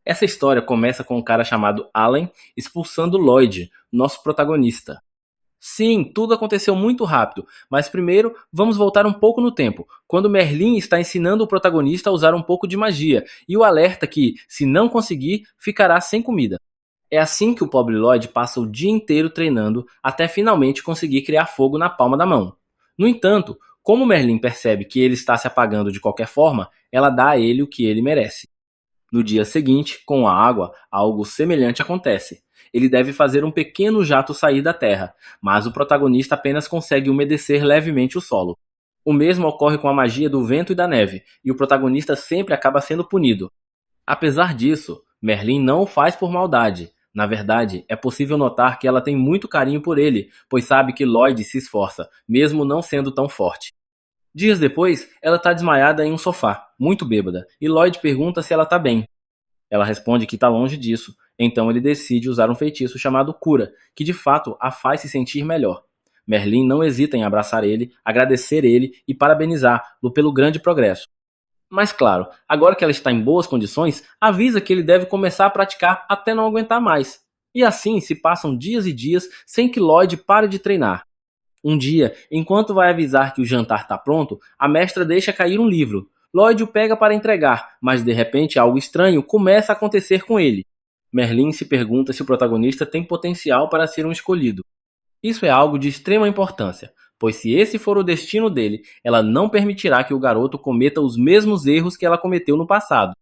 Essa história começa com um cara chamado Alan expulsando Lloyd, nosso protagonista. Sim, tudo aconteceu muito rápido, mas primeiro vamos voltar um pouco no tempo, quando Merlin está ensinando o protagonista a usar um pouco de magia e o alerta que, se não conseguir, ficará sem comida. É assim que o pobre Lloyd passa o dia inteiro treinando até finalmente conseguir criar fogo na palma da mão. No entanto, como Merlin percebe que ele está se apagando de qualquer forma, ela dá a ele o que ele merece. No dia seguinte, com a água, algo semelhante acontece. Ele deve fazer um pequeno jato sair da terra, mas o protagonista apenas consegue umedecer levemente o solo. O mesmo ocorre com a magia do vento e da neve, e o protagonista sempre acaba sendo punido. Apesar disso, Merlin não o faz por maldade. Na verdade, é possível notar que ela tem muito carinho por ele, pois sabe que Lloyd se esforça, mesmo não sendo tão forte. Dias depois, ela está desmaiada em um sofá, muito bêbada, e Lloyd pergunta se ela está bem. Ela responde que está longe disso, então ele decide usar um feitiço chamado Cura, que de fato a faz se sentir melhor. Merlin não hesita em abraçar ele, agradecer ele e parabenizá-lo pelo grande progresso. Mas claro, agora que ela está em boas condições, avisa que ele deve começar a praticar até não aguentar mais. E assim se passam dias e dias sem que Lloyd pare de treinar. Um dia, enquanto vai avisar que o jantar está pronto, a mestra deixa cair um livro. Lloyd o pega para entregar, mas de repente algo estranho começa a acontecer com ele. Merlin se pergunta se o protagonista tem potencial para ser um escolhido. Isso é algo de extrema importância, pois se esse for o destino dele, ela não permitirá que o garoto cometa os mesmos erros que ela cometeu no passado.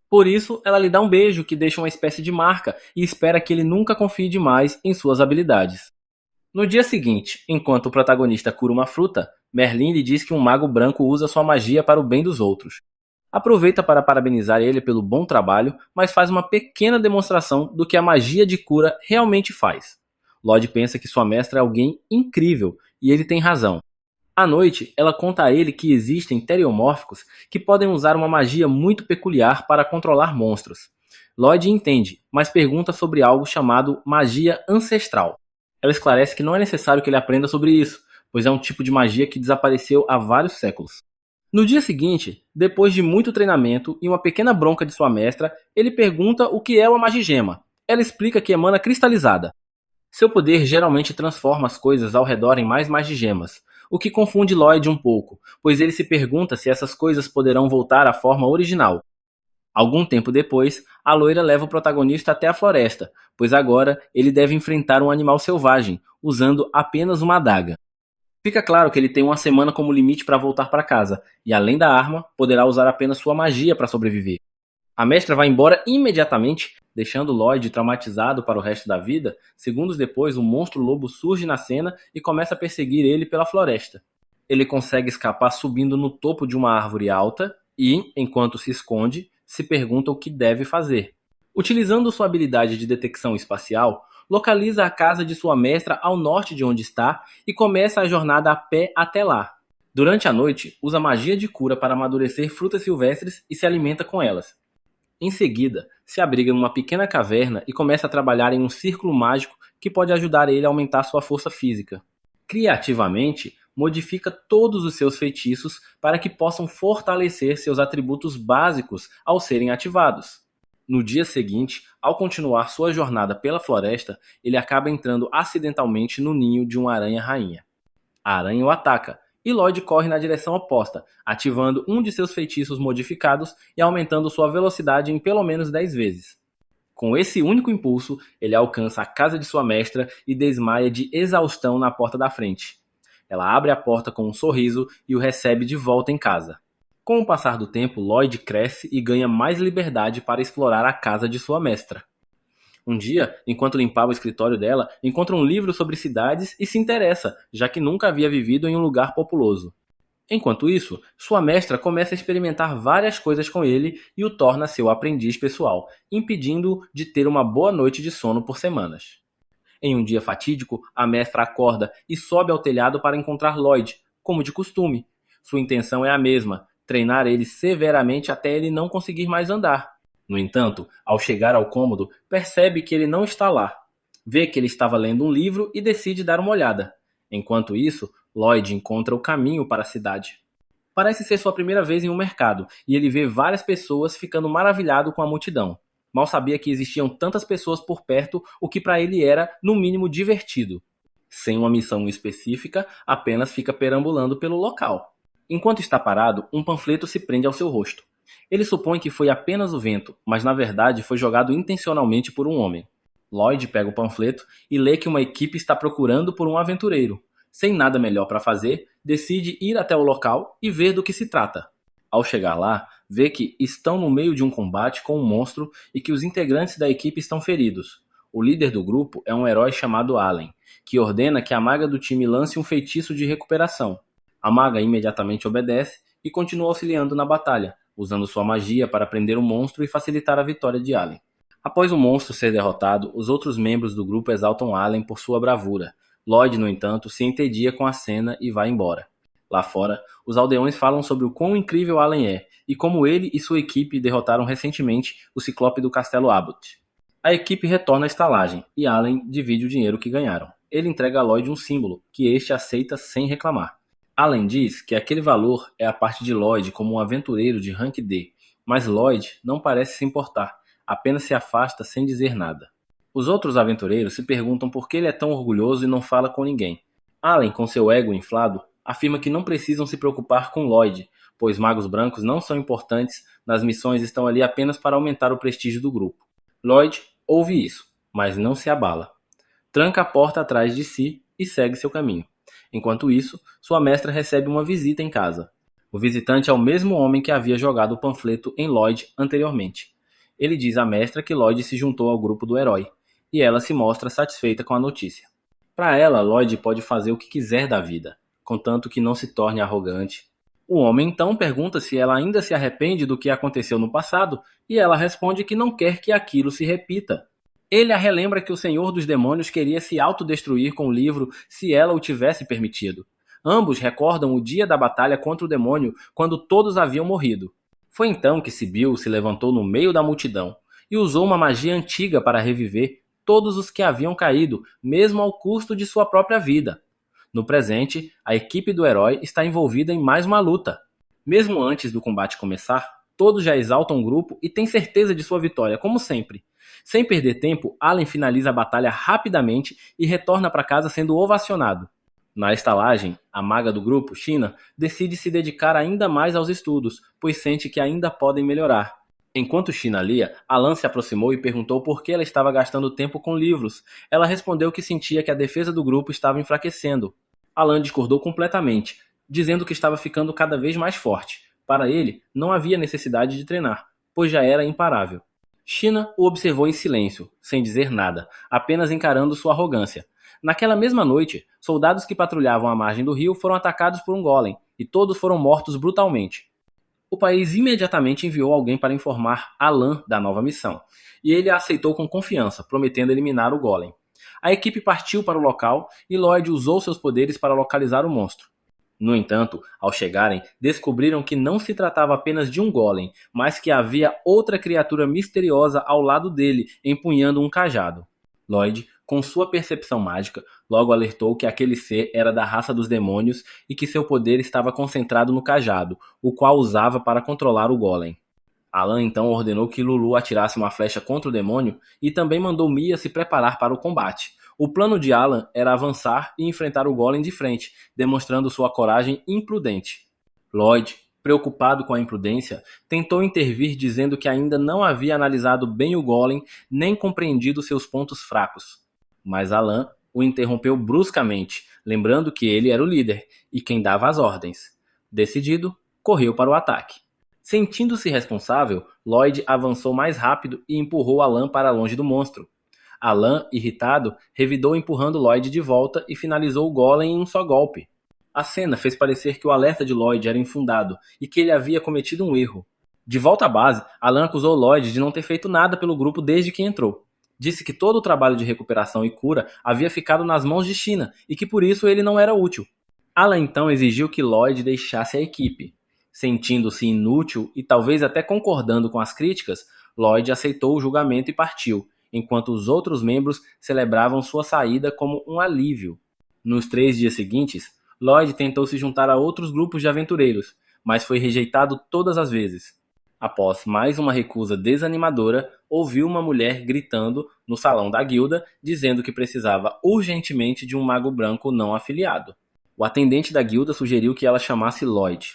Por isso, ela lhe dá um beijo que deixa uma espécie de marca e espera que ele nunca confie demais em suas habilidades. No dia seguinte, enquanto o protagonista cura uma fruta, Merlin lhe diz que um mago branco usa sua magia para o bem dos outros. Aproveita para parabenizar ele pelo bom trabalho, mas faz uma pequena demonstração do que a magia de cura realmente faz. Lloyd pensa que sua mestra é alguém incrível, e ele tem razão. À noite, ela conta a ele que existem teriomórficos que podem usar uma magia muito peculiar para controlar monstros. Lloyd entende, mas pergunta sobre algo chamado magia ancestral. Ela esclarece que não é necessário que ele aprenda sobre isso, pois é um tipo de magia que desapareceu há vários séculos. No dia seguinte, depois de muito treinamento e uma pequena bronca de sua mestra, ele pergunta o que é uma magigema. Ela explica que emana cristalizada. Seu poder geralmente transforma as coisas ao redor em mais magigemas, o que confunde Lloyd um pouco, pois ele se pergunta se essas coisas poderão voltar à forma original. Algum tempo depois, a loira leva o protagonista até a floresta, pois agora ele deve enfrentar um animal selvagem, usando apenas uma adaga. Fica claro que ele tem uma semana como limite para voltar para casa, e além da arma, poderá usar apenas sua magia para sobreviver. A mestra vai embora imediatamente, deixando Lloyd traumatizado para o resto da vida. Segundos depois, um monstro lobo surge na cena e começa a perseguir ele pela floresta. Ele consegue escapar subindo no topo de uma árvore alta e, enquanto se esconde, se pergunta o que deve fazer. Utilizando sua habilidade de detecção espacial, localiza a casa de sua mestra ao norte de onde está e começa a jornada a pé até lá. Durante a noite, usa magia de cura para amadurecer frutas silvestres e se alimenta com elas. Em seguida, se abriga numa pequena caverna e começa a trabalhar em um círculo mágico que pode ajudar ele a aumentar sua força física. Criativamente, modifica todos os seus feitiços para que possam fortalecer seus atributos básicos ao serem ativados. No dia seguinte, ao continuar sua jornada pela floresta, ele acaba entrando acidentalmente no ninho de uma aranha-rainha. A aranha o ataca, e Lloyd corre na direção oposta, ativando um de seus feitiços modificados e aumentando sua velocidade em pelo menos 10 vezes. Com esse único impulso, ele alcança a casa de sua mestra e desmaia de exaustão na porta da frente. Ela abre a porta com um sorriso e o recebe de volta em casa. Com o passar do tempo, Lloyd cresce e ganha mais liberdade para explorar a casa de sua mestra. Um dia, enquanto limpava o escritório dela, encontra um livro sobre cidades e se interessa, já que nunca havia vivido em um lugar populoso. Enquanto isso, sua mestra começa a experimentar várias coisas com ele e o torna seu aprendiz pessoal, impedindo-o de ter uma boa noite de sono por semanas. Em um dia fatídico, a mestra acorda e sobe ao telhado para encontrar Lloyd, como de costume. Sua intenção é a mesma: treinar ele severamente até ele não conseguir mais andar. No entanto, ao chegar ao cômodo, percebe que ele não está lá. Vê que ele estava lendo um livro e decide dar uma olhada. Enquanto isso, Lloyd encontra o caminho para a cidade. Parece ser sua primeira vez em um mercado, e ele vê várias pessoas ficando maravilhado com a multidão. Mal sabia que existiam tantas pessoas por perto, o que para ele era, no mínimo, divertido. Sem uma missão específica, apenas fica perambulando pelo local. Enquanto está parado, um panfleto se prende ao seu rosto. Ele supõe que foi apenas o vento, mas na verdade foi jogado intencionalmente por um homem. Lloyd pega o panfleto e lê que uma equipe está procurando por um aventureiro. Sem nada melhor para fazer, decide ir até o local e ver do que se trata. Ao chegar lá, vê que estão no meio de um combate com um monstro e que os integrantes da equipe estão feridos. O líder do grupo é um herói chamado Allen, que ordena que a maga do time lance um feitiço de recuperação. A maga imediatamente obedece e continua auxiliando na batalha, usando sua magia para prender o monstro e facilitar a vitória de Allen. Após o monstro ser derrotado, os outros membros do grupo exaltam Allen por sua bravura. Lloyd, no entanto, se entedia com a cena e vai embora. Lá fora, os aldeões falam sobre o quão incrível Allen é e como ele e sua equipe derrotaram recentemente o Ciclope do Castelo Abbott. A equipe retorna à estalagem e Allen divide o dinheiro que ganharam. Ele entrega a Lloyd um símbolo, que este aceita sem reclamar. Allen diz que aquele valor é a parte de Lloyd como um aventureiro de rank D, mas Lloyd não parece se importar, apenas se afasta sem dizer nada. Os outros aventureiros se perguntam por que ele é tão orgulhoso e não fala com ninguém. Allen, com seu ego inflado, afirma que não precisam se preocupar com Lloyd, pois magos brancos não são importantes, nas missões estão ali apenas para aumentar o prestígio do grupo. Lloyd ouve isso, mas não se abala. Tranca a porta atrás de si e segue seu caminho. Enquanto isso, sua mestra recebe uma visita em casa. O visitante é o mesmo homem que havia jogado o panfleto em Lloyd anteriormente. Ele diz à mestra que Lloyd se juntou ao grupo do herói, e ela se mostra satisfeita com a notícia. Para ela, Lloyd pode fazer o que quiser da vida, contanto que não se torne arrogante. O homem então pergunta se ela ainda se arrepende do que aconteceu no passado, e ela responde que não quer que aquilo se repita. Ele a relembra que o Senhor dos Demônios queria se autodestruir com o livro se ela o tivesse permitido. Ambos recordam o dia da batalha contra o demônio, quando todos haviam morrido. Foi então que Sibyl se levantou no meio da multidão e usou uma magia antiga para reviver todos os que haviam caído, mesmo ao custo de sua própria vida. No presente, a equipe do herói está envolvida em mais uma luta. Mesmo antes do combate começar, todos já exaltam o grupo e têm certeza de sua vitória, como sempre. Sem perder tempo, Allen finaliza a batalha rapidamente e retorna para casa sendo ovacionado. Na estalagem, a maga do grupo, China, decide se dedicar ainda mais aos estudos, pois sente que ainda podem melhorar. Enquanto China lia, Alan se aproximou e perguntou por que ela estava gastando tempo com livros. Ela respondeu que sentia que a defesa do grupo estava enfraquecendo. Alan discordou completamente, dizendo que estava ficando cada vez mais forte. Para ele, não havia necessidade de treinar, pois já era imparável. China o observou em silêncio, sem dizer nada, apenas encarando sua arrogância. Naquela mesma noite, soldados que patrulhavam à margem do rio foram atacados por um golem, e todos foram mortos brutalmente. O país imediatamente enviou alguém para informar Alan da nova missão, e ele a aceitou com confiança, prometendo eliminar o golem. A equipe partiu para o local e Lloyd usou seus poderes para localizar o monstro. No entanto, ao chegarem, descobriram que não se tratava apenas de um golem, mas que havia outra criatura misteriosa ao lado dele, empunhando um cajado. Lloyd, com sua percepção mágica, logo alertou que aquele ser era da raça dos demônios e que seu poder estava concentrado no cajado, o qual usava para controlar o golem. Alan então ordenou que Lulu atirasse uma flecha contra o demônio e também mandou Mia se preparar para o combate. O plano de Alan era avançar e enfrentar o golem de frente, demonstrando sua coragem imprudente. Lloyd, preocupado com a imprudência, tentou intervir dizendo que ainda não havia analisado bem o golem nem compreendido seus pontos fracos. Mas Alan o interrompeu bruscamente, lembrando que ele era o líder e quem dava as ordens. Decidido, correu para o ataque. Sentindo-se responsável, Lloyd avançou mais rápido e empurrou Alan para longe do monstro. Alan, irritado, revidou empurrando Lloyd de volta e finalizou o golem em um só golpe. A cena fez parecer que o alerta de Lloyd era infundado e que ele havia cometido um erro. De volta à base, Alan acusou Lloyd de não ter feito nada pelo grupo desde que entrou. Disse que todo o trabalho de recuperação e cura havia ficado nas mãos de China e que por isso ele não era útil. Alan então exigiu que Lloyd deixasse a equipe. Sentindo-se inútil e talvez até concordando com as críticas, Lloyd aceitou o julgamento e partiu, enquanto os outros membros celebravam sua saída como um alívio. Nos 3 dias seguintes, Lloyd tentou se juntar a outros grupos de aventureiros, mas foi rejeitado todas as vezes. Após mais uma recusa desanimadora, ouviu uma mulher gritando no salão da guilda, dizendo que precisava urgentemente de um mago branco não afiliado. O atendente da guilda sugeriu que ela chamasse Lloyd.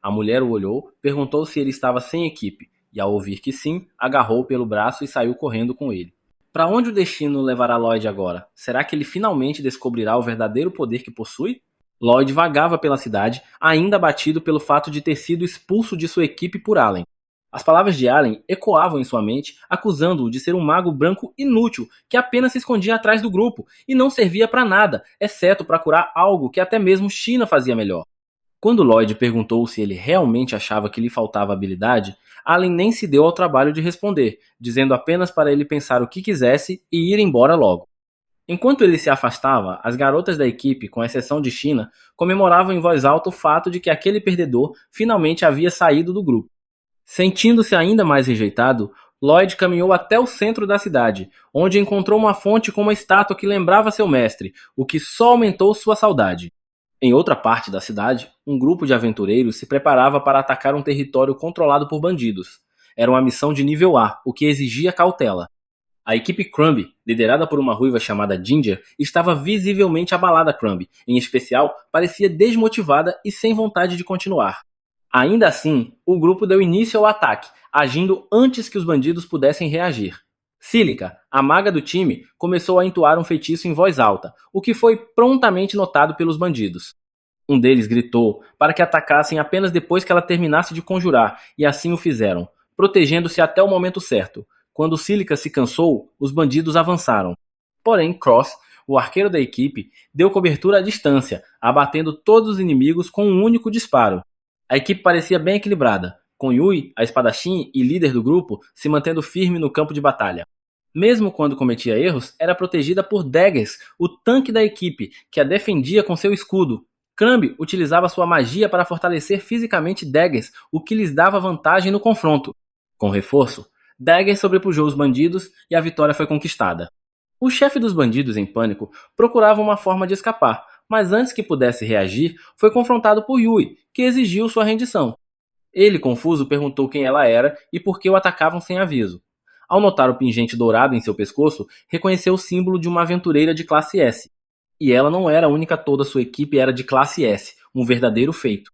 A mulher o olhou, perguntou se ele estava sem equipe, e ao ouvir que sim, agarrou pelo braço e saiu correndo com ele. Para onde o destino levará Lloyd agora? Será que ele finalmente descobrirá o verdadeiro poder que possui? Lloyd vagava pela cidade, ainda abatido pelo fato de ter sido expulso de sua equipe por Allen. As palavras de Allen ecoavam em sua mente, acusando-o de ser um mago branco inútil, que apenas se escondia atrás do grupo e não servia para nada, exceto para curar algo que até mesmo China fazia melhor. Quando Lloyd perguntou se ele realmente achava que lhe faltava habilidade, Allen nem se deu ao trabalho de responder, dizendo apenas para ele pensar o que quisesse e ir embora logo. Enquanto ele se afastava, as garotas da equipe, com exceção de China, comemoravam em voz alta o fato de que aquele perdedor finalmente havia saído do grupo. Sentindo-se ainda mais rejeitado, Lloyd caminhou até o centro da cidade, onde encontrou uma fonte com uma estátua que lembrava seu mestre, o que só aumentou sua saudade. Em outra parte da cidade, um grupo de aventureiros se preparava para atacar um território controlado por bandidos. Era uma missão de nível A, o que exigia cautela. A equipe Crumb, liderada por uma ruiva chamada Ginger, estava visivelmente abalada. Crumb, em especial, parecia desmotivada e sem vontade de continuar. Ainda assim, o grupo deu início ao ataque, agindo antes que os bandidos pudessem reagir. Cílica, a maga do time, começou a entoar um feitiço em voz alta, o que foi prontamente notado pelos bandidos. Um deles gritou para que atacassem apenas depois que ela terminasse de conjurar, e assim o fizeram, protegendo-se até o momento certo. Quando Cílica se cansou, os bandidos avançaram. Porém, Cross, o arqueiro da equipe, deu cobertura à distância, abatendo todos os inimigos com um único disparo. A equipe parecia bem equilibrada, com Yui, a espadachim e líder do grupo, se mantendo firme no campo de batalha. Mesmo quando cometia erros, era protegida por Daggers, o tanque da equipe, que a defendia com seu escudo. Crumb utilizava sua magia para fortalecer fisicamente Daggers, o que lhes dava vantagem no confronto. Com reforço, Daggers sobrepujou os bandidos e a vitória foi conquistada. O chefe dos bandidos, em pânico, procurava uma forma de escapar, mas antes que pudesse reagir, foi confrontado por Yui, que exigiu sua rendição. Ele, confuso, perguntou quem ela era e por que o atacavam sem aviso. Ao notar o pingente dourado em seu pescoço, reconheceu o símbolo de uma aventureira de classe S. E ela não era a única, toda sua equipe era de classe S, um verdadeiro feito.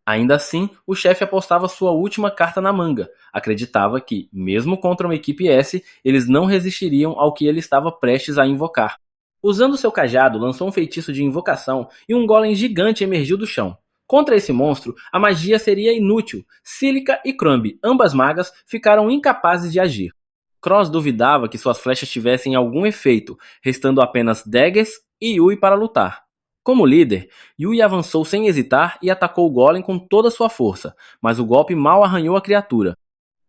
Ainda assim, o chefe apostava sua última carta na manga. Acreditava que, mesmo contra uma equipe S, eles não resistiriam ao que ele estava prestes a invocar. Usando seu cajado, lançou um feitiço de invocação e um golem gigante emergiu do chão. Contra esse monstro, a magia seria inútil. Cílica e Crumb, ambas magas, ficaram incapazes de agir. Cross duvidava que suas flechas tivessem algum efeito, restando apenas Daggers e Yui para lutar. Como líder, Yui avançou sem hesitar e atacou o golem com toda sua força, mas o golpe mal arranhou a criatura.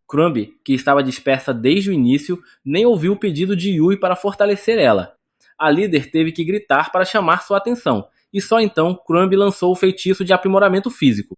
Crumb, que estava dispersa desde o início, nem ouviu o pedido de Yui para fortalecer ela. A líder teve que gritar para chamar sua atenção, e só então Crumb lançou o feitiço de aprimoramento físico.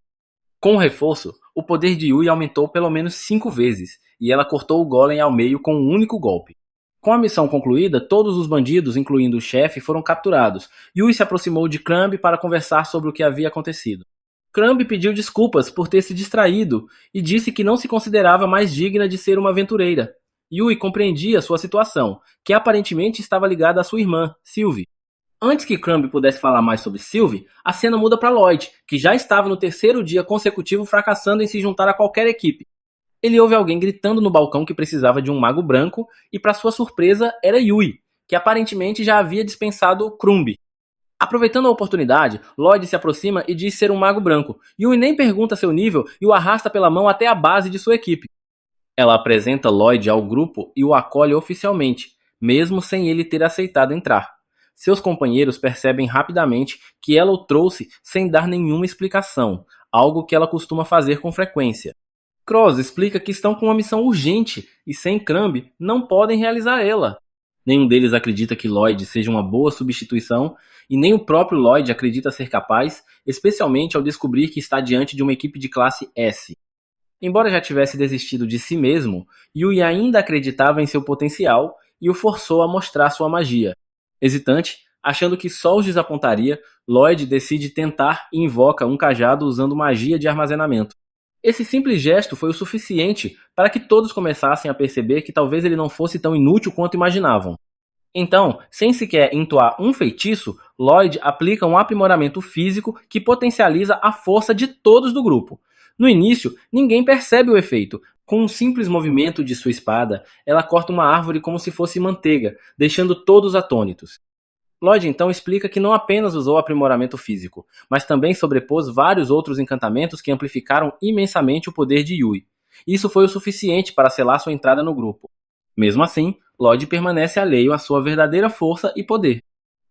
Com o reforço, o poder de Yui aumentou pelo menos 5 vezes, e ela cortou o golem ao meio com um único golpe. Com a missão concluída, todos os bandidos, incluindo o chefe, foram capturados. Yui se aproximou de Crumb para conversar sobre o que havia acontecido. Crumb pediu desculpas por ter se distraído e disse que não se considerava mais digna de ser uma aventureira. Yui compreendia sua situação, que aparentemente estava ligada à sua irmã, Sylvie. Antes que Crumb pudesse falar mais sobre Sylvie, a cena muda para Lloyd, que já estava no terceiro dia consecutivo fracassando em se juntar a qualquer equipe. Ele ouve alguém gritando no balcão que precisava de um mago branco e, para sua surpresa, era Yui, que aparentemente já havia dispensado Crumb. Aproveitando a oportunidade, Lloyd se aproxima e diz ser um mago branco. Yui nem pergunta seu nível e o arrasta pela mão até a base de sua equipe. Ela apresenta Lloyd ao grupo e o acolhe oficialmente, mesmo sem ele ter aceitado entrar. Seus companheiros percebem rapidamente que ela o trouxe sem dar nenhuma explicação, algo que ela costuma fazer com frequência. Cross explica que estão com uma missão urgente e sem Crumb não podem realizar ela. Nenhum deles acredita que Lloyd seja uma boa substituição e nem o próprio Lloyd acredita ser capaz, especialmente ao descobrir que está diante de uma equipe de classe S. Embora já tivesse desistido de si mesmo, Yui ainda acreditava em seu potencial e o forçou a mostrar sua magia. Hesitante, achando que só os desapontaria, Lloyd decide tentar e invoca um cajado usando magia de armazenamento. Esse simples gesto foi o suficiente para que todos começassem a perceber que talvez ele não fosse tão inútil quanto imaginavam. Então, sem sequer entoar um feitiço, Lloyd aplica um aprimoramento físico que potencializa a força de todos do grupo. No início, ninguém percebe o efeito. Com um simples movimento de sua espada, ela corta uma árvore como se fosse manteiga, deixando todos atônitos. Lloyd então explica que não apenas usou aprimoramento físico, mas também sobrepôs vários outros encantamentos que amplificaram imensamente o poder de Yui. Isso foi o suficiente para selar sua entrada no grupo. Mesmo assim, Lloyd permanece alheio à sua verdadeira força e poder.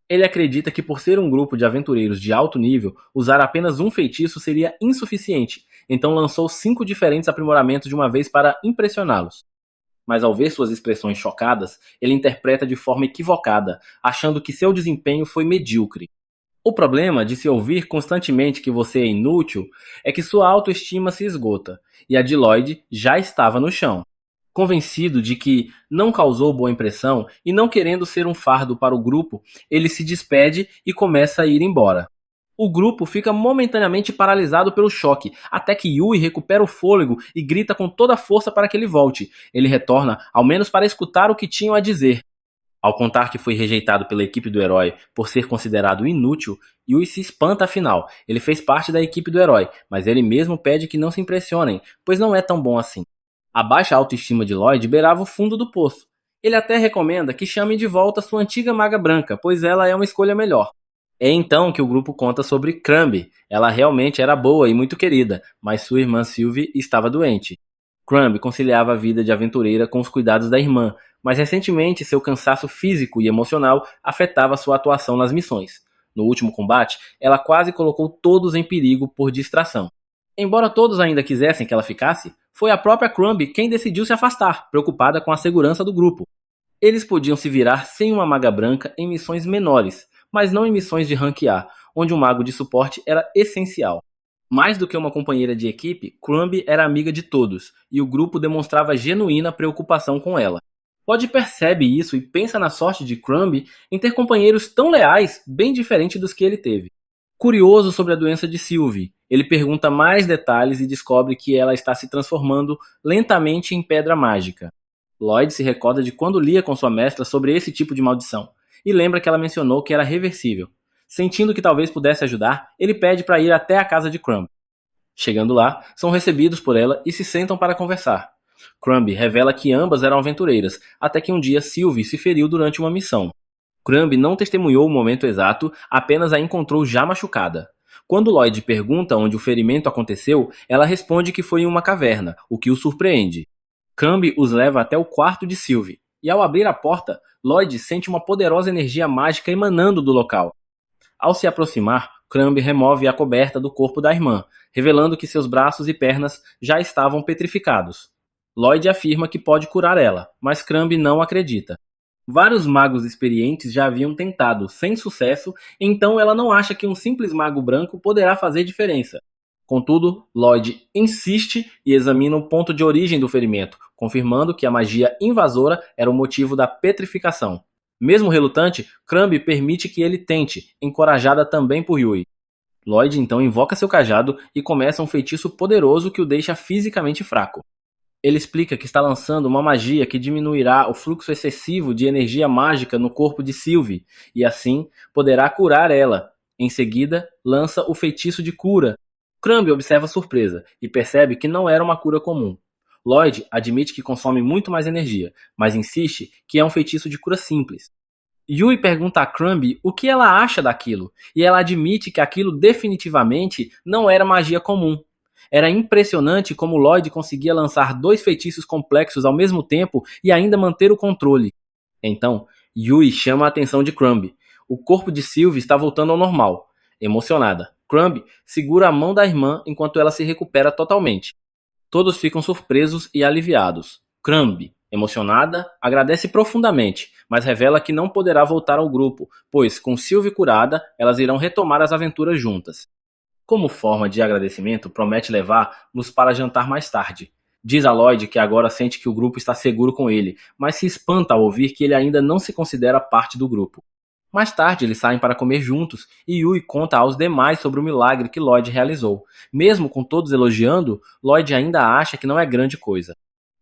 Ele acredita que por ser um grupo de aventureiros de alto nível, usar apenas um feitiço seria insuficiente, então lançou 5 diferentes aprimoramentos de uma vez para impressioná-los. Mas ao ver suas expressões chocadas, ele interpreta de forma equivocada, achando que seu desempenho foi medíocre. O problema de se ouvir constantemente que você é inútil é que sua autoestima se esgota, e a de Lloyd já estava no chão. Convencido de que não causou boa impressão e não querendo ser um fardo para o grupo, ele se despede e começa a ir embora. O grupo fica momentaneamente paralisado pelo choque, até que Yui recupera o fôlego e grita com toda a força para que ele volte. Ele retorna, ao menos para escutar o que tinham a dizer. Ao contar que foi rejeitado pela equipe do herói por ser considerado inútil, Yui se espanta afinal. Ele fez parte da equipe do herói, mas ele mesmo pede que não se impressionem, pois não é tão bom assim. A baixa autoestima de Lloyd beirava o fundo do poço. Ele até recomenda que chamem de volta sua antiga maga branca, pois ela é uma escolha melhor. É então que o grupo conta sobre Crumb. Ela realmente era boa e muito querida, mas sua irmã Sylvie estava doente. Crumb conciliava a vida de aventureira com os cuidados da irmã, mas recentemente seu cansaço físico e emocional afetava sua atuação nas missões. No último combate, ela quase colocou todos em perigo por distração. Embora todos ainda quisessem que ela ficasse, foi a própria Crumb quem decidiu se afastar, preocupada com a segurança do grupo. Eles podiam se virar sem uma maga branca em missões menores, mas não em missões de rank A, onde um mago de suporte era essencial. Mais do que uma companheira de equipe, Crumb era amiga de todos, e o grupo demonstrava genuína preocupação com ela. Pod percebe isso e pensa na sorte de Crumb em ter companheiros tão leais, bem diferente dos que ele teve. Curioso sobre a doença de Sylvie, ele pergunta mais detalhes e descobre que ela está se transformando lentamente em pedra mágica. Lloyd se recorda de quando lia com sua mestra sobre esse tipo de maldição, e lembra que ela mencionou que era reversível. Sentindo que talvez pudesse ajudar, ele pede para ir até a casa de Crumb. Chegando lá, são recebidos por ela e se sentam para conversar. Crumb revela que ambas eram aventureiras, até que um dia Sylvie se feriu durante uma missão. Crumb não testemunhou o momento exato, apenas a encontrou já machucada. Quando Lloyd pergunta onde o ferimento aconteceu, ela responde que foi em uma caverna, o que o surpreende. Crumb os leva até o quarto de Sylvie, e ao abrir a porta, Lloyd sente uma poderosa energia mágica emanando do local. Ao se aproximar, Crumb remove a coberta do corpo da irmã, revelando que seus braços e pernas já estavam petrificados. Lloyd afirma que pode curar ela, mas Crumb não acredita. Vários magos experientes já haviam tentado, sem sucesso, então ela não acha que um simples mago branco poderá fazer diferença. Contudo, Lloyd insiste e examina o ponto de origem do ferimento, confirmando que a magia invasora era o motivo da petrificação. Mesmo relutante, Crumb permite que ele tente, encorajada também por Yui. Lloyd então invoca seu cajado e começa um feitiço poderoso que o deixa fisicamente fraco. Ele explica que está lançando uma magia que diminuirá o fluxo excessivo de energia mágica no corpo de Sylvie, e assim poderá curar ela. Em seguida, lança o feitiço de cura. Crumb observa surpresa e percebe que não era uma cura comum. Lloyd admite que consome muito mais energia, mas insiste que é um feitiço de cura simples. Yui pergunta a Crumb o que ela acha daquilo, e ela admite que aquilo definitivamente não era magia comum. Era impressionante como Lloyd conseguia lançar 2 feitiços complexos ao mesmo tempo e ainda manter o controle. Então, Yui chama a atenção de Crumb. O corpo de Sylvie está voltando ao normal. Emocionada, Crumb segura a mão da irmã enquanto ela se recupera totalmente. Todos ficam surpresos e aliviados. Crumb, emocionada, agradece profundamente, mas revela que não poderá voltar ao grupo, pois, com Sylvie curada, elas irão retomar as aventuras juntas. Como forma de agradecimento, promete levar-los para jantar mais tarde. Diz a Lloyd que agora sente que o grupo está seguro com ele, mas se espanta ao ouvir que ele ainda não se considera parte do grupo. Mais tarde, eles saem para comer juntos e Yui conta aos demais sobre o milagre que Lloyd realizou. Mesmo com todos elogiando, Lloyd ainda acha que não é grande coisa.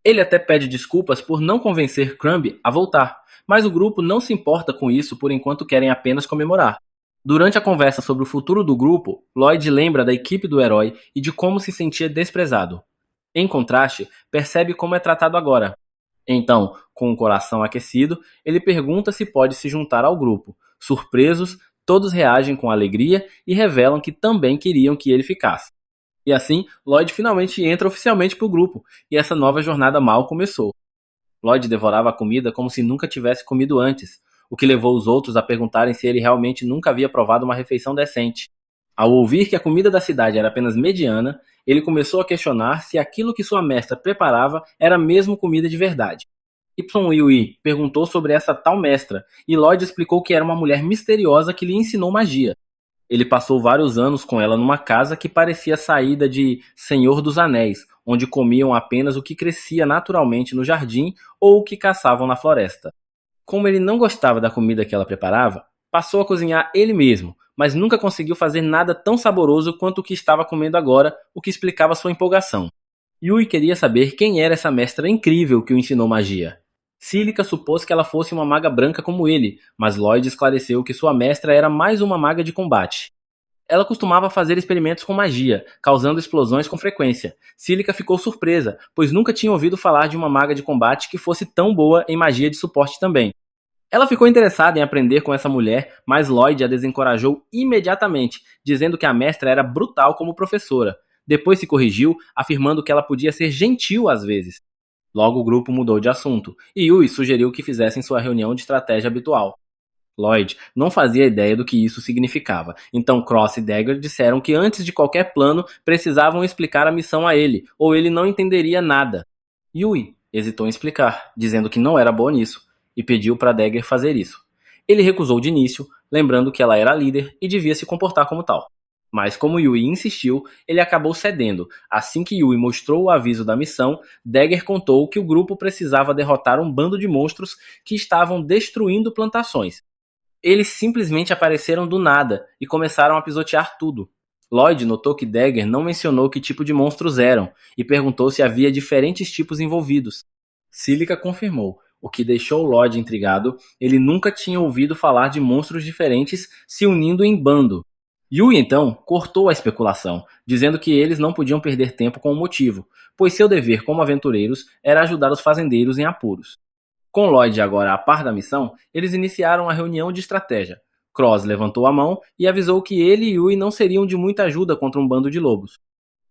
Ele até pede desculpas por não convencer Crumb a voltar, mas o grupo não se importa com isso por enquanto querem apenas comemorar. Durante a conversa sobre o futuro do grupo, Lloyd lembra da equipe do herói e de como se sentia desprezado. Em contraste, percebe como é tratado agora. Então, com o coração aquecido, ele pergunta se pode se juntar ao grupo. Surpresos, todos reagem com alegria e revelam que também queriam que ele ficasse. E assim, Lloyd finalmente entra oficialmente para o grupo, e essa nova jornada mal começou. Lloyd devorava a comida como se nunca tivesse comido antes, o que levou os outros a perguntarem se ele realmente nunca havia provado uma refeição decente. Ao ouvir que a comida da cidade era apenas mediana, ele começou a questionar se aquilo que sua mestra preparava era mesmo comida de verdade. Yui perguntou sobre essa tal mestra, e Lloyd explicou que era uma mulher misteriosa que lhe ensinou magia. Ele passou vários anos com ela numa casa que parecia saída de Senhor dos Anéis, onde comiam apenas o que crescia naturalmente no jardim ou o que caçavam na floresta. Como ele não gostava da comida que ela preparava, passou a cozinhar ele mesmo, mas nunca conseguiu fazer nada tão saboroso quanto o que estava comendo agora, o que explicava sua empolgação. Yui queria saber quem era essa mestra incrível que o ensinou magia. Cílica supôs que ela fosse uma maga branca como ele, mas Lloyd esclareceu que sua mestra era mais uma maga de combate. Ela costumava fazer experimentos com magia, causando explosões com frequência. Cílica ficou surpresa, pois nunca tinha ouvido falar de uma maga de combate que fosse tão boa em magia de suporte também. Ela ficou interessada em aprender com essa mulher, mas Lloyd a desencorajou imediatamente, dizendo que a mestra era brutal como professora. Depois se corrigiu, afirmando que ela podia ser gentil às vezes. Logo o grupo mudou de assunto, e Yui sugeriu que fizessem sua reunião de estratégia habitual. Lloyd não fazia ideia do que isso significava, então Cross e Dagger disseram que antes de qualquer plano precisavam explicar a missão a ele, ou ele não entenderia nada. Yui hesitou em explicar, dizendo que não era boa nisso, e pediu para Dagger fazer isso. Ele recusou de início, lembrando que ela era a líder e devia se comportar como tal. Mas como Yui insistiu, ele acabou cedendo. Assim que Yui mostrou o aviso da missão, Dagger contou que o grupo precisava derrotar um bando de monstros que estavam destruindo plantações. Eles simplesmente apareceram do nada e começaram a pisotear tudo. Lloyd notou que Dagger não mencionou que tipo de monstros eram e perguntou se havia diferentes tipos envolvidos. Cílica confirmou, o que deixou Lloyd intrigado. Ele nunca tinha ouvido falar de monstros diferentes se unindo em bando. Yui então cortou a especulação, dizendo que eles não podiam perder tempo com o motivo, pois seu dever como aventureiros era ajudar os fazendeiros em apuros. Com Lloyd agora a par da missão, eles iniciaram a reunião de estratégia. Cross levantou a mão e avisou que ele e Yui não seriam de muita ajuda contra um bando de lobos.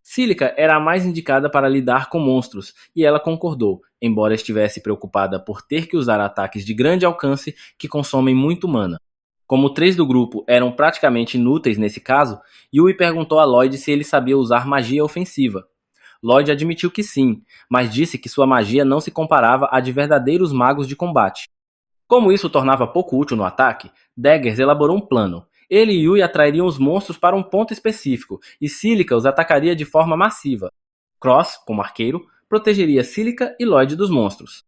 Cílica era a mais indicada para lidar com monstros, e ela concordou, embora estivesse preocupada por ter que usar ataques de grande alcance que consomem muito mana. Como 3 do grupo eram praticamente inúteis nesse caso, Yui perguntou a Lloyd se ele sabia usar magia ofensiva. Lloyd admitiu que sim, mas disse que sua magia não se comparava à de verdadeiros magos de combate. Como isso o tornava pouco útil no ataque, Daggers elaborou um plano. Ele e Yui atrairiam os monstros para um ponto específico, e Cílica os atacaria de forma massiva. Cross, como arqueiro, protegeria Cílica e Lloyd dos monstros.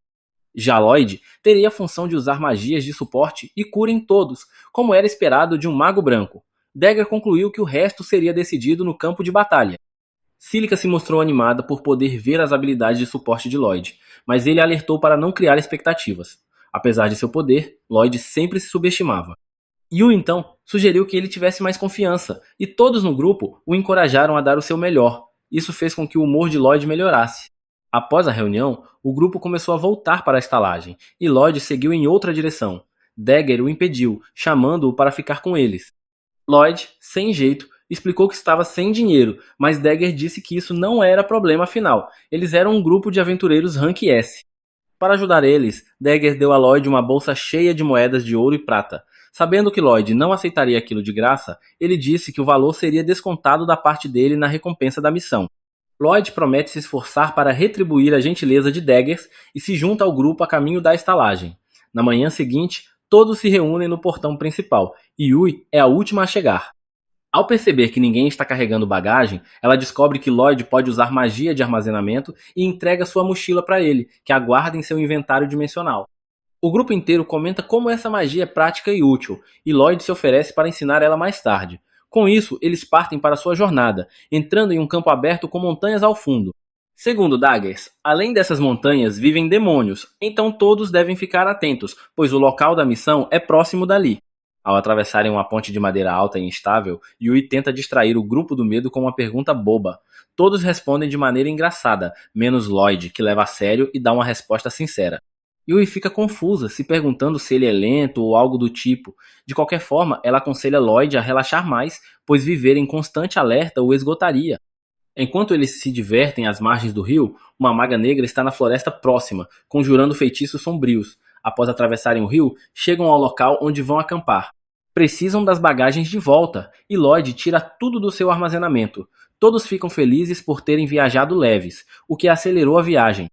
Já Lloyd teria a função de usar magias de suporte e cura em todos, como era esperado de um mago branco. Dagger concluiu que o resto seria decidido no campo de batalha. Cílica se mostrou animada por poder ver as habilidades de suporte de Lloyd, mas ele alertou para não criar expectativas. Apesar de seu poder, Lloyd sempre se subestimava. Yu então sugeriu que ele tivesse mais confiança, e todos no grupo o encorajaram a dar o seu melhor. Isso fez com que o humor de Lloyd melhorasse. Após a reunião, o grupo começou a voltar para a estalagem, e Lloyd seguiu em outra direção. Dagger o impediu, chamando-o para ficar com eles. Lloyd, sem jeito, explicou que estava sem dinheiro, mas Dagger disse que isso não era problema afinal. Eles eram um grupo de aventureiros Rank S. Para ajudar eles, Dagger deu a Lloyd uma bolsa cheia de moedas de ouro e prata. Sabendo que Lloyd não aceitaria aquilo de graça, ele disse que o valor seria descontado da parte dele na recompensa da missão. Lloyd promete se esforçar para retribuir a gentileza de Daggers e se junta ao grupo a caminho da estalagem. Na manhã seguinte, todos se reúnem no portão principal, e Yui é a última a chegar. Ao perceber que ninguém está carregando bagagem, ela descobre que Lloyd pode usar magia de armazenamento e entrega sua mochila para ele, que aguarda em seu inventário dimensional. O grupo inteiro comenta como essa magia é prática e útil, e Lloyd se oferece para ensinar ela mais tarde. Com isso, eles partem para sua jornada, entrando em um campo aberto com montanhas ao fundo. Segundo Daggers, além dessas montanhas vivem demônios, então todos devem ficar atentos, pois o local da missão é próximo dali. Ao atravessarem uma ponte de madeira alta e instável, Yui tenta distrair o grupo do medo com uma pergunta boba. Todos respondem de maneira engraçada, menos Lloyd, que leva a sério e dá uma resposta sincera. Yui fica confusa, se perguntando se ele é lento ou algo do tipo. De qualquer forma, ela aconselha Lloyd a relaxar mais, pois viver em constante alerta o esgotaria. Enquanto eles se divertem às margens do rio, uma maga negra está na floresta próxima, conjurando feitiços sombrios. Após atravessarem o rio, chegam ao local onde vão acampar. Precisam das bagagens de volta, e Lloyd tira tudo do seu armazenamento. Todos ficam felizes por terem viajado leves, o que acelerou a viagem.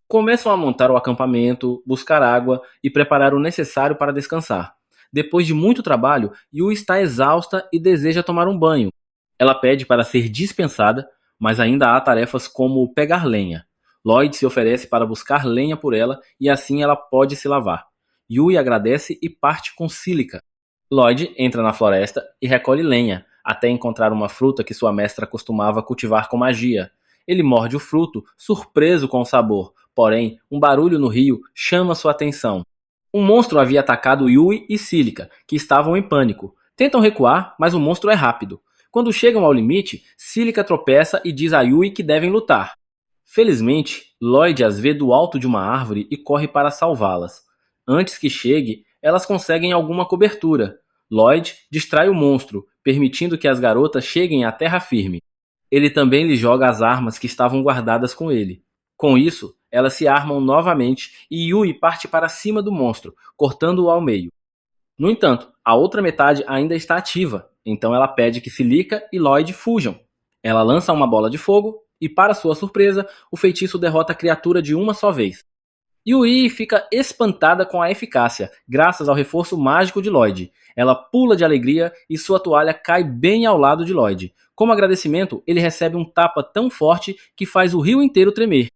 Começam a montar o acampamento, buscar água e preparar o necessário para descansar. Depois de muito trabalho, Yu está exausta e deseja tomar um banho. Ela pede para ser dispensada, mas ainda há tarefas como pegar lenha. Lloyd se oferece para buscar lenha por ela e assim ela pode se lavar. Yui agradece e parte com Silica. Lloyd entra na floresta e recolhe lenha, até encontrar uma fruta que sua mestra costumava cultivar com magia. Ele morde o fruto, surpreso com o sabor, porém, um barulho no rio chama sua atenção. Um monstro havia atacado Yui e Silica, que estavam em pânico. Tentam recuar, mas o monstro é rápido. Quando chegam ao limite, Silica tropeça e diz a Yui que devem lutar. Felizmente, Lloyd as vê do alto de uma árvore e corre para salvá-las. Antes que chegue, elas conseguem alguma cobertura. Lloyd distrai o monstro, permitindo que as garotas cheguem à terra firme. Ele também lhe joga as armas que estavam guardadas com ele. Com isso, elas se armam novamente e Yui parte para cima do monstro, cortando-o ao meio. No entanto, a outra metade ainda está ativa, então ela pede que Silica e Lloyd fujam. Ela lança uma bola de fogo e, para sua surpresa, o feitiço derrota a criatura de uma só vez. Yui fica espantada com a eficácia, graças ao reforço mágico de Lloyd. Ela pula de alegria e sua toalha cai bem ao lado de Lloyd. Como agradecimento, ele recebe um tapa tão forte que faz o rio inteiro tremer.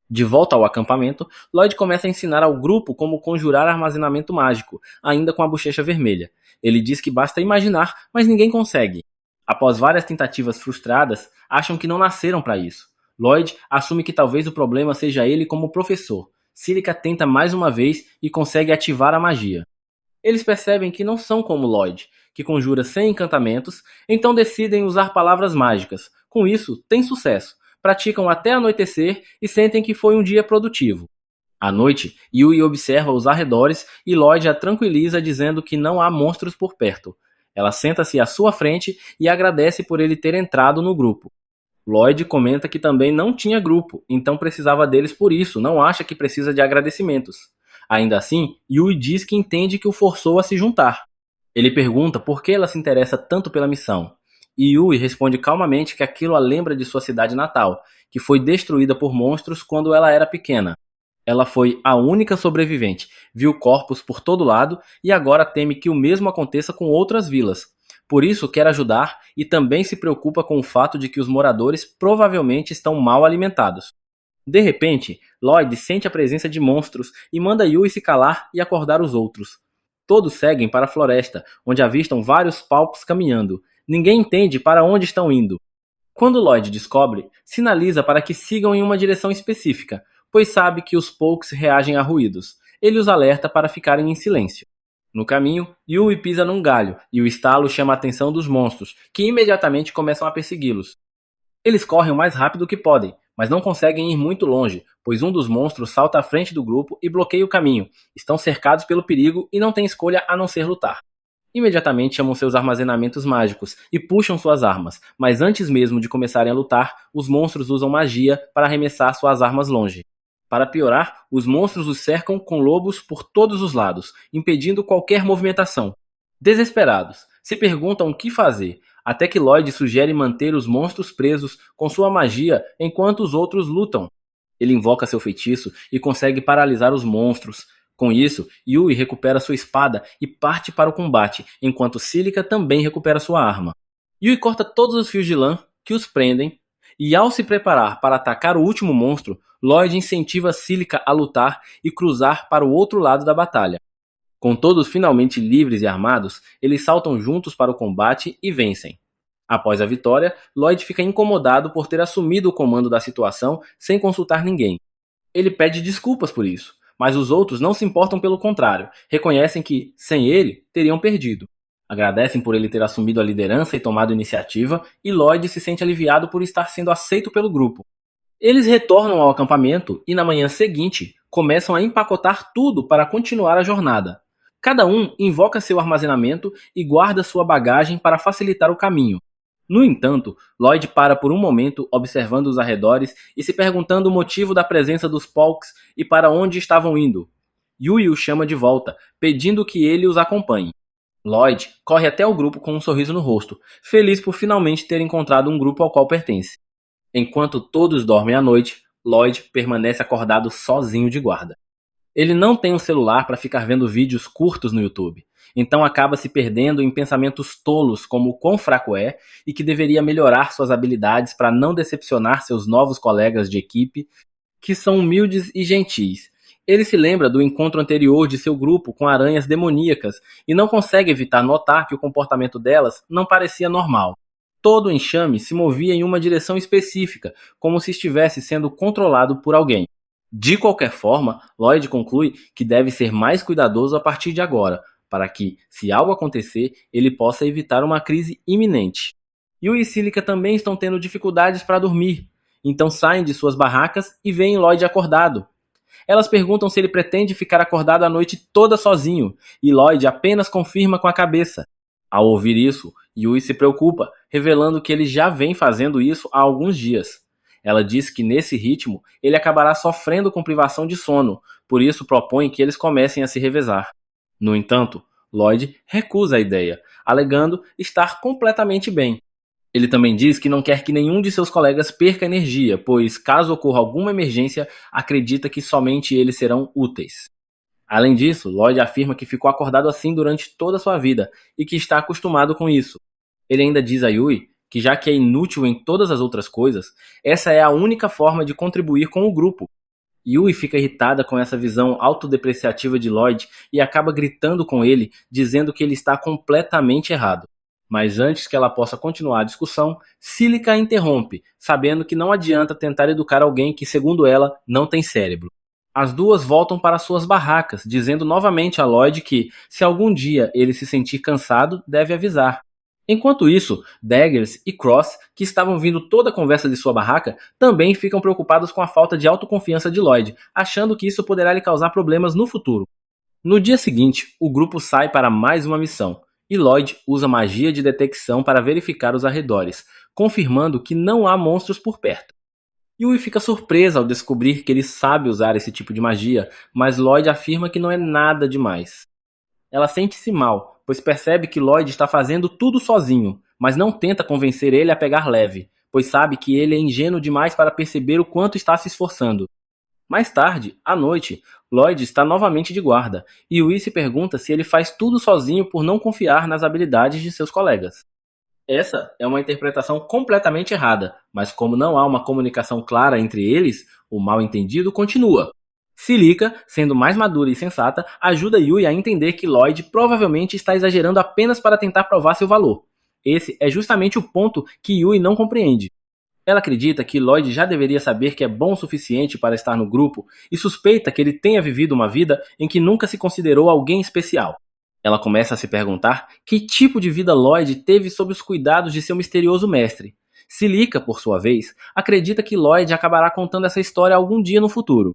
De volta ao acampamento, Lloyd começa a ensinar ao grupo como conjurar armazenamento mágico, ainda com a bochecha vermelha. Ele diz que basta imaginar, mas ninguém consegue. Após várias tentativas frustradas, acham que não nasceram para isso. Lloyd assume que talvez o problema seja ele como professor. Silica tenta mais uma vez e consegue ativar a magia. Eles percebem que não são como Lloyd, que conjura sem encantamentos, então decidem usar palavras mágicas. Com isso, têm sucesso. Praticam até anoitecer e sentem que foi um dia produtivo. À noite, Yui observa os arredores e Lloyd a tranquiliza dizendo que não há monstros por perto. Ela senta-se à sua frente e agradece por ele ter entrado no grupo. Lloyd comenta que também não tinha grupo, então precisava deles por isso, não acha que precisa de agradecimentos. Ainda assim, Yui diz que entende que o forçou a se juntar. Ele pergunta por que ela se interessa tanto pela missão. E Yui responde calmamente que aquilo a lembra de sua cidade natal, que foi destruída por monstros quando ela era pequena. Ela foi a única sobrevivente, viu corpos por todo lado e agora teme que o mesmo aconteça com outras vilas. Por isso quer ajudar e também se preocupa com o fato de que os moradores provavelmente estão mal alimentados. De repente, Lloyd sente a presença de monstros e manda Yui se calar e acordar os outros. Todos seguem para a floresta, onde avistam vários palpos caminhando. Ninguém entende para onde estão indo. Quando Lloyd descobre, sinaliza para que sigam em uma direção específica, pois sabe que os Pokes reagem a ruídos. Ele os alerta para ficarem em silêncio. No caminho, Yui pisa num galho e o estalo chama a atenção dos monstros, que imediatamente começam a persegui-los. Eles correm o mais rápido que podem, mas não conseguem ir muito longe, pois um dos monstros salta à frente do grupo e bloqueia o caminho. Estão cercados pelo perigo e não têm escolha a não ser lutar. Imediatamente chamam seus armazenamentos mágicos e puxam suas armas, mas antes mesmo de começarem a lutar, os monstros usam magia para arremessar suas armas longe. Para piorar, os monstros os cercam com lobos por todos os lados, impedindo qualquer movimentação. Desesperados, se perguntam o que fazer, até que Lloyd sugere manter os monstros presos com sua magia enquanto os outros lutam. Ele invoca seu feitiço e consegue paralisar os monstros. Com isso, Yui recupera sua espada e parte para o combate, enquanto Silica também recupera sua arma. Yui corta todos os fios de lã que os prendem E ao se preparar para atacar o último monstro, Lloyd incentiva Silica a lutar e cruzar para o outro lado da batalha. Com todos finalmente livres e armados, eles saltam juntos para o combate e vencem. Após a vitória, Lloyd fica incomodado por ter assumido o comando da situação sem consultar ninguém. Ele pede desculpas por isso, mas os outros não se importam, pelo contrário, reconhecem que, sem ele, teriam perdido. Agradecem por ele ter assumido a liderança e tomado iniciativa, e Lloyd se sente aliviado por estar sendo aceito pelo grupo. Eles retornam ao acampamento e na manhã seguinte começam a empacotar tudo para continuar a jornada. Cada um invoca seu armazenamento e guarda sua bagagem para facilitar o caminho. No entanto, Lloyd para por um momento observando os arredores e se perguntando o motivo da presença dos Polks e para onde estavam indo. Yui o chama de volta, pedindo que ele os acompanhe. Lloyd corre até o grupo com um sorriso no rosto, feliz por finalmente ter encontrado um grupo ao qual pertence. Enquanto todos dormem à noite, Lloyd permanece acordado sozinho de guarda. Ele não tem um celular para ficar vendo vídeos curtos no YouTube, então acaba se perdendo em pensamentos tolos como o quão fraco é e que deveria melhorar suas habilidades para não decepcionar seus novos colegas de equipe, que são humildes e gentis. Ele se lembra do encontro anterior de seu grupo com aranhas demoníacas e não consegue evitar notar que o comportamento delas não parecia normal. Todo o enxame se movia em uma direção específica, como se estivesse sendo controlado por alguém. De qualquer forma, Lloyd conclui que deve ser mais cuidadoso a partir de agora, para que, se algo acontecer, ele possa evitar uma crise iminente. Yui e Silica também estão tendo dificuldades para dormir, então saem de suas barracas e veem Lloyd acordado. Elas perguntam se ele pretende ficar acordado a noite toda sozinho, e Lloyd apenas confirma com a cabeça. Ao ouvir isso, Yui se preocupa, revelando que ele já vem fazendo isso há alguns dias. Ela diz que nesse ritmo ele acabará sofrendo com privação de sono, por isso propõe que eles comecem a se revezar. No entanto, Lloyd recusa a ideia, alegando estar completamente bem. Ele também diz que não quer que nenhum de seus colegas perca energia, pois caso ocorra alguma emergência, acredita que somente eles serão úteis. Além disso, Lloyd afirma que ficou acordado assim durante toda a sua vida e que está acostumado com isso. Ele ainda diz a Yui que, já que é inútil em todas as outras coisas, essa é a única forma de contribuir com o grupo. Yui fica irritada com essa visão autodepreciativa de Lloyd e acaba gritando com ele, dizendo que ele está completamente errado. Mas antes que ela possa continuar a discussão, Silica a interrompe, sabendo que não adianta tentar educar alguém que, segundo ela, não tem cérebro. As duas voltam para suas barracas, dizendo novamente a Lloyd que, se algum dia ele se sentir cansado, deve avisar. Enquanto isso, Daggers e Cross, que estavam vindo toda a conversa de sua barraca, também ficam preocupados com a falta de autoconfiança de Lloyd, achando que isso poderá lhe causar problemas no futuro. No dia seguinte, o grupo sai para mais uma missão, e Lloyd usa magia de detecção para verificar os arredores, confirmando que não há monstros por perto. Yui fica surpresa ao descobrir que ele sabe usar esse tipo de magia, mas Lloyd afirma que não é nada demais. Ela sente-se mal, pois percebe que Lloyd está fazendo tudo sozinho, mas não tenta convencer ele a pegar leve, pois sabe que ele é ingênuo demais para perceber o quanto está se esforçando. Mais tarde, à noite, Lloyd está novamente de guarda, e Yui se pergunta se ele faz tudo sozinho por não confiar nas habilidades de seus colegas. Essa é uma interpretação completamente errada, mas como não há uma comunicação clara entre eles, o mal-entendido continua. Silica, sendo mais madura e sensata, ajuda Yui a entender que Lloyd provavelmente está exagerando apenas para tentar provar seu valor. Esse é justamente o ponto que Yui não compreende. Ela acredita que Lloyd já deveria saber que é bom o suficiente para estar no grupo e suspeita que ele tenha vivido uma vida em que nunca se considerou alguém especial. Ela começa a se perguntar que tipo de vida Lloyd teve sob os cuidados de seu misterioso mestre. Silica, por sua vez, acredita que Lloyd acabará contando essa história algum dia no futuro.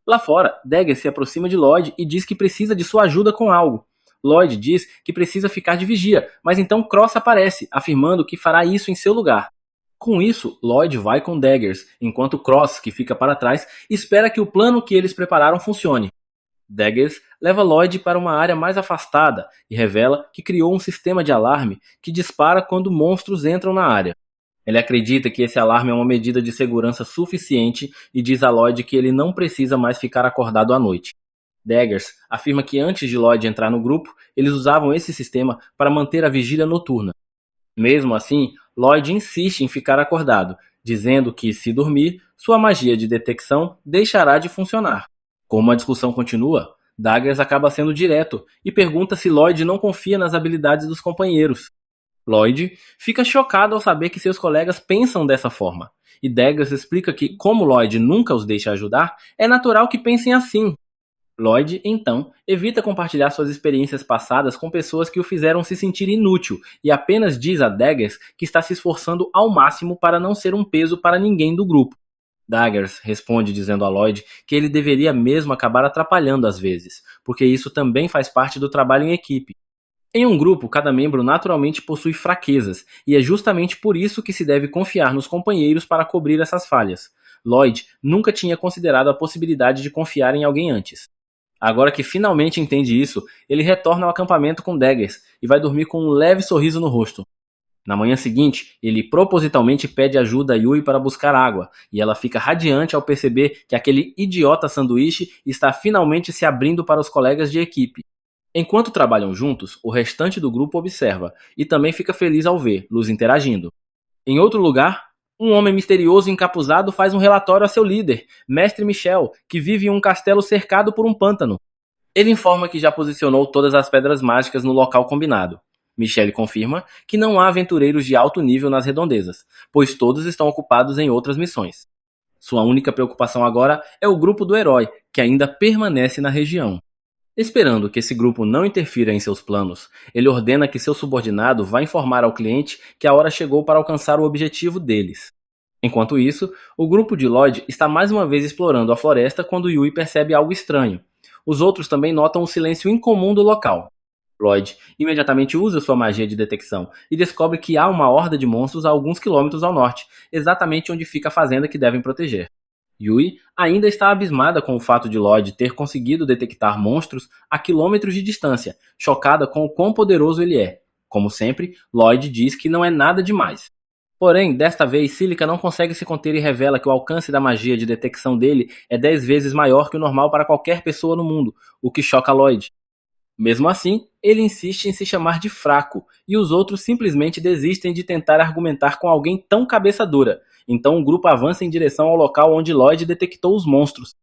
Lá fora, Dagger se aproxima de Lloyd e diz que precisa de sua ajuda com algo. Lloyd diz que precisa ficar de vigia, mas então Cross aparece, afirmando que fará isso em seu lugar. Com isso, Lloyd vai com Daggers, enquanto Cross, que fica para trás, espera que o plano que eles prepararam funcione. Daggers leva Lloyd para uma área mais afastada e revela que criou um sistema de alarme que dispara quando monstros entram na área. Ele acredita que esse alarme é uma medida de segurança suficiente e diz a Lloyd que ele não precisa mais ficar acordado à noite. Daggers afirma que antes de Lloyd entrar no grupo, eles usavam esse sistema para manter a vigília noturna. Mesmo assim, Lloyd insiste em ficar acordado, dizendo que, se dormir, sua magia de detecção deixará de funcionar. Como a discussão continua, Daggers acaba sendo direto e pergunta se Lloyd não confia nas habilidades dos companheiros. Lloyd fica chocado ao saber que seus colegas pensam dessa forma, e Daggers explica que, como Lloyd nunca os deixa ajudar, é natural que pensem assim. Lloyd, então, evita compartilhar suas experiências passadas com pessoas que o fizeram se sentir inútil e apenas diz a Daggers que está se esforçando ao máximo para não ser um peso para ninguém do grupo. Daggers responde dizendo a Lloyd que ele deveria mesmo acabar atrapalhando às vezes, porque isso também faz parte do trabalho em equipe. Em um grupo, cada membro naturalmente possui fraquezas, e é justamente por isso que se deve confiar nos companheiros para cobrir essas falhas. Lloyd nunca tinha considerado a possibilidade de confiar em alguém antes. Agora que finalmente entende isso, ele retorna ao acampamento com Daggers e vai dormir com um leve sorriso no rosto. Na manhã seguinte, ele propositalmente pede ajuda a Yui para buscar água, e ela fica radiante ao perceber que aquele idiota sanduíche está finalmente se abrindo para os colegas de equipe. Enquanto trabalham juntos, o restante do grupo observa e também fica feliz ao ver los interagindo. Em outro lugar, um homem misterioso e encapuzado faz um relatório a seu líder, Mestre Michel, que vive em um castelo cercado por um pântano. Ele informa que já posicionou todas as pedras mágicas no local combinado. Michel confirma que não há aventureiros de alto nível nas redondezas, pois todos estão ocupados em outras missões. Sua única preocupação agora é o grupo do herói, que ainda permanece na região. Esperando que esse grupo não interfira em seus planos, ele ordena que seu subordinado vá informar ao cliente que a hora chegou para alcançar o objetivo deles. Enquanto isso, o grupo de Lloyd está mais uma vez explorando a floresta quando Yui percebe algo estranho. Os outros também notam o silêncio incomum do local. Lloyd imediatamente usa sua magia de detecção e descobre que há uma horda de monstros a alguns quilômetros ao norte, exatamente onde fica a fazenda que devem proteger. Yui ainda está abismada com o fato de Lloyd ter conseguido detectar monstros a quilômetros de distância, chocada com o quão poderoso ele é. Como sempre, Lloyd diz que não é nada demais. Porém, desta vez, Silica não consegue se conter e revela que o alcance da magia de detecção dele é 10 vezes maior que o normal para qualquer pessoa no mundo, o que choca Lloyd. Mesmo assim, ele insiste em se chamar de fraco, e os outros simplesmente desistem de tentar argumentar com alguém tão cabeça dura. Então o grupo avança em direção ao local onde Lloyd detectou os monstros.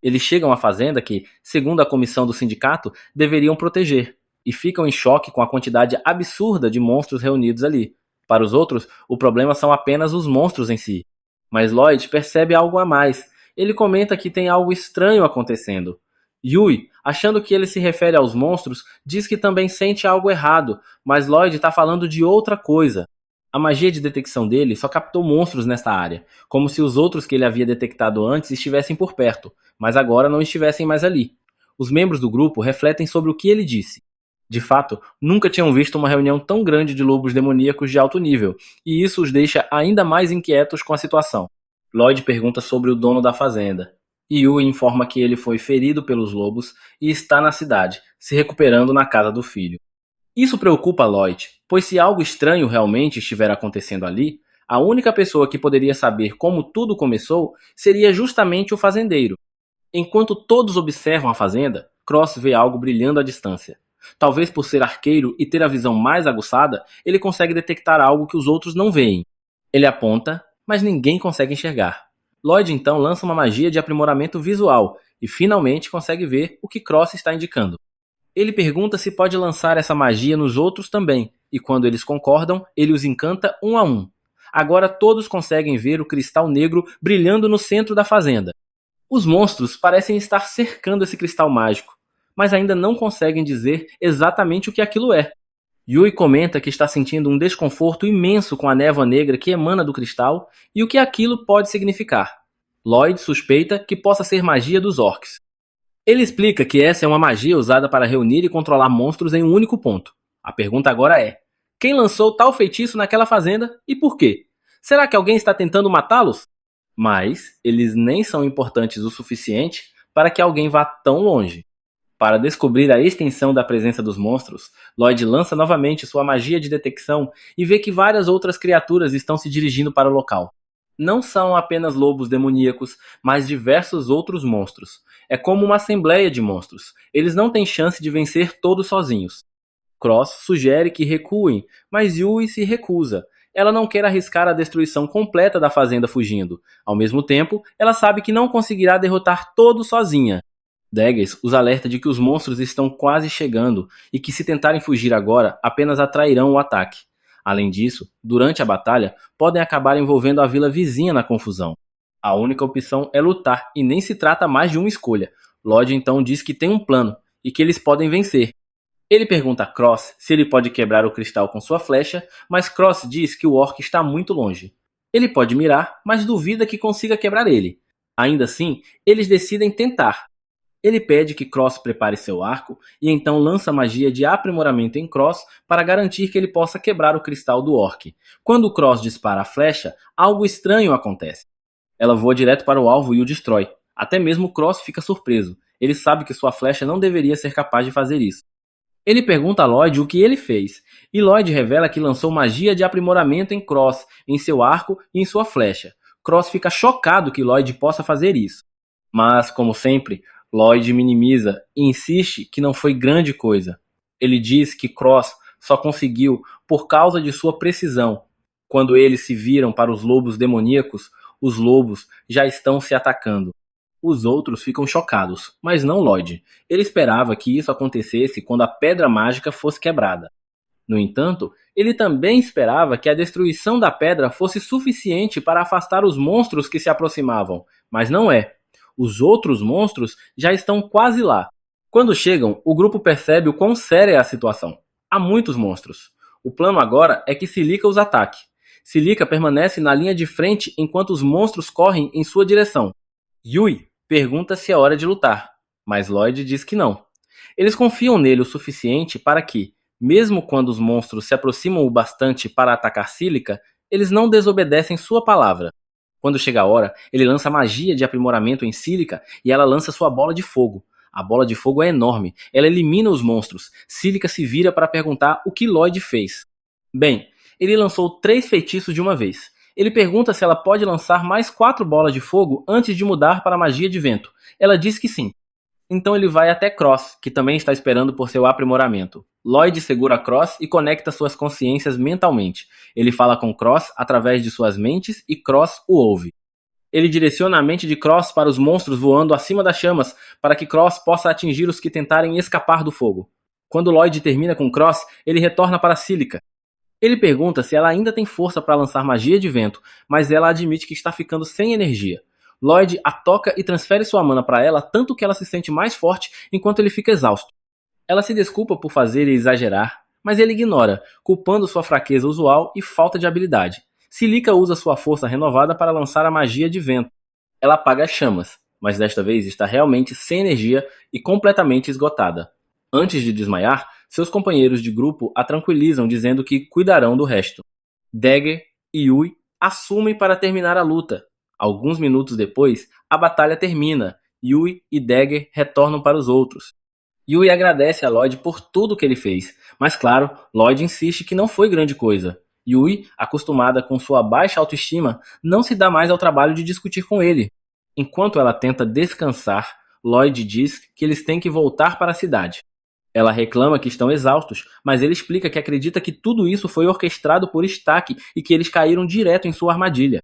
Eles chegam à fazenda que, segundo a comissão do sindicato, deveriam proteger, e ficam em choque com a quantidade absurda de monstros reunidos ali. Para os outros, o problema são apenas os monstros em si. Mas Lloyd percebe algo a mais. Ele comenta que tem algo estranho acontecendo. Yui, achando que ele se refere aos monstros, diz que também sente algo errado, mas Lloyd está falando de outra coisa. A magia de detecção dele só captou monstros nesta área, como se os outros que ele havia detectado antes estivessem por perto, mas agora não estivessem mais ali. Os membros do grupo refletem sobre o que ele disse. De fato, nunca tinham visto uma reunião tão grande de lobos demoníacos de alto nível, e isso os deixa ainda mais inquietos com a situação. Lloyd pergunta sobre o dono da fazenda. Yui informa que ele foi ferido pelos lobos e está na cidade, se recuperando na casa do filho. Isso preocupa Lloyd, pois se algo estranho realmente estiver acontecendo ali, a única pessoa que poderia saber como tudo começou seria justamente o fazendeiro. Enquanto todos observam a fazenda, Cross vê algo brilhando à distância. Talvez por ser arqueiro e ter a visão mais aguçada, ele consegue detectar algo que os outros não veem. Ele aponta, mas ninguém consegue enxergar. Lloyd então lança uma magia de aprimoramento visual e finalmente consegue ver o que Cross está indicando. Ele pergunta se pode lançar essa magia nos outros também, e quando eles concordam, ele os encanta um a um. Agora todos conseguem ver o cristal negro brilhando no centro da fazenda. Os monstros parecem estar cercando esse cristal mágico, mas ainda não conseguem dizer exatamente o que aquilo é. Yui comenta que está sentindo um desconforto imenso com a névoa negra que emana do cristal e o que aquilo pode significar. Lloyd suspeita que possa ser magia dos orcs. Ele explica que essa é uma magia usada para reunir e controlar monstros em um único ponto. A pergunta agora é: quem lançou tal feitiço naquela fazenda e por quê? Será que alguém está tentando matá-los? Mas eles nem são importantes o suficiente para que alguém vá tão longe. Para descobrir a extensão da presença dos monstros, Lloyd lança novamente sua magia de detecção e vê que várias outras criaturas estão se dirigindo para o local. Não são apenas lobos demoníacos, mas diversos outros monstros. É como uma assembleia de monstros. Eles não têm chance de vencer todos sozinhos. Cross sugere que recuem, mas Yui se recusa. ela não quer arriscar a destruição completa da fazenda fugindo. Ao mesmo tempo, ela sabe que não conseguirá derrotar todos sozinha. Daggers os alerta de que os monstros estão quase chegando e que se tentarem fugir agora, apenas atrairão o ataque. Além disso, durante a batalha, podem acabar envolvendo a vila vizinha na confusão. A única opção é lutar e nem se trata mais de uma escolha. Lloyd então diz que tem um plano e que eles podem vencer. Ele pergunta a Cross se ele pode quebrar o cristal com sua flecha, mas Cross diz que o orc está muito longe. Ele pode mirar, mas duvida que consiga quebrar ele. Ainda assim, eles decidem tentar. Ele pede que Cross prepare seu arco e então lança magia de aprimoramento em Cross para garantir que ele possa quebrar o cristal do orc. Quando Cross dispara a flecha, algo estranho acontece. Ela voa direto para o alvo e o destrói. Até mesmo Cross fica surpreso. Ele sabe que sua flecha não deveria ser capaz de fazer isso. Ele pergunta a Lloyd o que ele fez, e Lloyd revela que lançou magia de aprimoramento em Cross, em seu arco e em sua flecha. Cross fica chocado que Lloyd possa fazer isso. Mas, como sempre, Lloyd minimiza e insiste que não foi grande coisa. Ele diz que Cross só conseguiu por causa de sua precisão. Quando eles se viram para os lobos demoníacos, os lobos já estão se atacando. Os outros ficam chocados, mas não Lloyd. Ele esperava que isso acontecesse quando a pedra mágica fosse quebrada. No entanto, ele também esperava que a destruição da pedra fosse suficiente para afastar os monstros que se aproximavam, mas não é. Os outros monstros já estão quase lá. Quando chegam, o grupo percebe o quão séria é a situação. Há muitos monstros. O plano agora é que Cílica os ataque. Cílica permanece na linha de frente enquanto os monstros correm em sua direção. Yui pergunta se é hora de lutar, mas Lloyd diz que não. Eles confiam nele o suficiente para que, mesmo quando os monstros se aproximam o bastante para atacar Cílica, eles não desobedecem sua palavra. Quando chega a hora, ele lança magia de aprimoramento em Cílica e ela lança sua bola de fogo. A bola de fogo é enorme, ela elimina os monstros. Cílica se vira para perguntar o que Lloyd fez. Bem, ele lançou 3 feitiços de uma vez. Ele pergunta se ela pode lançar mais 4 bolas de fogo antes de mudar para a magia de vento. Ela diz que sim. Então ele vai até Cross, que também está esperando por seu aprimoramento. Lloyd segura Cross e conecta suas consciências mentalmente. Ele fala com Cross através de suas mentes e Cross o ouve. Ele direciona a mente de Cross para os monstros voando acima das chamas para que Cross possa atingir os que tentarem escapar do fogo. Quando Lloyd termina com Cross, ele retorna para Cílica. Ele pergunta se ela ainda tem força para lançar magia de vento, mas ela admite que está ficando sem energia. Lloyd a toca e transfere sua mana para ela, tanto que ela se sente mais forte enquanto ele fica exausto. Ela se desculpa por fazer ele exagerar, mas ele ignora, culpando sua fraqueza usual e falta de habilidade. Cílica usa sua força renovada para lançar a magia de vento. Ela apaga as chamas, mas desta vez está realmente sem energia e completamente esgotada. Antes de desmaiar, seus companheiros de grupo a tranquilizam dizendo que cuidarão do resto. Dagger e Yui assumem para terminar a luta. Alguns minutos depois, a batalha termina. Yui e Dagger retornam para os outros. Yui agradece a Lloyd por tudo que ele fez, mas claro, Lloyd insiste que não foi grande coisa. Yui, acostumada com sua baixa autoestima, não se dá mais ao trabalho de discutir com ele. Enquanto ela tenta descansar, Lloyd diz que eles têm que voltar para a cidade. Ela reclama que estão exaustos, mas ele explica que acredita que tudo isso foi orquestrado por Stack e que eles caíram direto em sua armadilha.